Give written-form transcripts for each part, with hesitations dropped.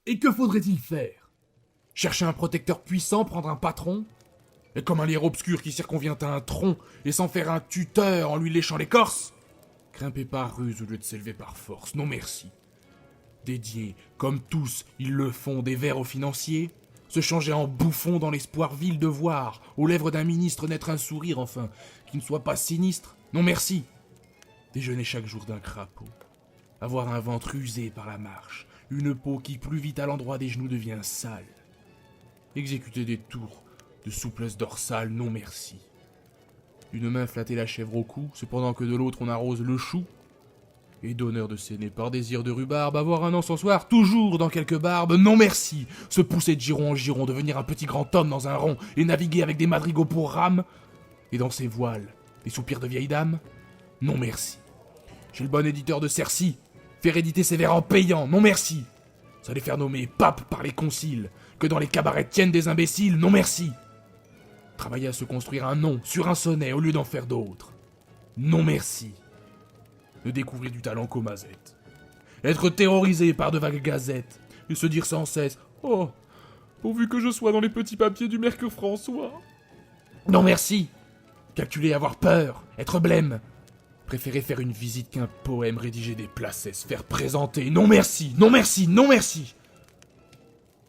Et que faudrait-il faire? Chercher un protecteur puissant, prendre un patron? Et comme un lierre obscur qui circonvient à un tronc et s'en faire un tuteur en lui léchant l'écorce? Grimper par ruse au lieu de s'élever par force, non merci. Dédier, comme tous, ils le font, des vers aux financiers? Se changer en bouffon dans l'espoir vil de voir, aux lèvres d'un ministre, naître un sourire, enfin, qui ne soit pas sinistre? Non merci. Déjeuner chaque jour d'un crapaud. Avoir un ventre usé par la marche, une peau qui plus vite à l'endroit des genoux devient sale. Exécuter des tours de souplesse dorsale, non merci. D'une main flatter la chèvre au cou, cependant que de l'autre on arrose le chou. Et d'honneur de s'aîner par désir de rhubarbe, avoir un encensoir toujours dans quelque barbe, non merci. Se pousser de giron en giron, devenir un petit grand homme dans un rond, et naviguer avec des madrigaux pour rames. Et dans ses voiles, des soupirs de vieille dame, non merci. Chez le bon éditeur de Cercy, faire éditer ses vers en payant, non merci. Ça les faire nommer pape par les conciles, que dans les cabarets tiennent des imbéciles, non merci. Travailler à se construire un nom sur un sonnet au lieu d'en faire d'autres, non merci. Ne découvrir du talent qu'aux mazettes. Être terrorisé par de vagues gazettes, et se dire sans cesse « Oh, pourvu que je sois dans les petits papiers du Mercure François !» Non merci. Calculer, avoir peur, être blême. Préférer faire une visite qu'un poème, rédiger des placesses, faire présenter. Non merci, non merci, non merci.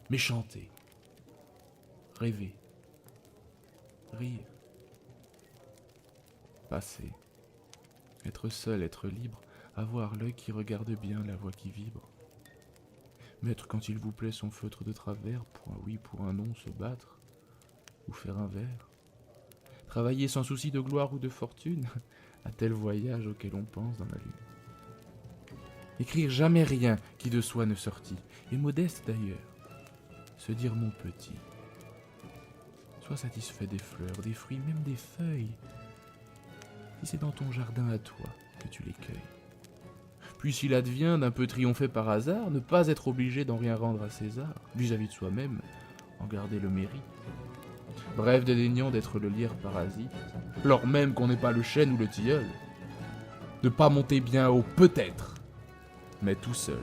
Mais chanter. Rêver. Rire. Passer. Être seul, être libre, avoir l'œil qui regarde bien, la voix qui vibre. Mettre quand il vous plaît son feutre de travers, pour un oui, pour un non, se battre, ou faire un vers. Travailler sans souci de gloire ou de fortune, à tel voyage auquel on pense dans la lune. Écrire jamais rien qui de soi ne sortit, et modeste d'ailleurs, se dire mon petit. Sois satisfait des fleurs, des fruits, même des feuilles, si c'est dans ton jardin à toi que tu les cueilles. Puis s'il advient d'un peu triompher par hasard, ne pas être obligé d'en rien rendre à César, vis-à-vis de soi-même, en garder le mérite. Bref, dédaignant d'être le lierre parasite, lors même qu'on n'est pas le chêne ou le tilleul. Ne pas monter bien haut, peut-être, mais tout seul.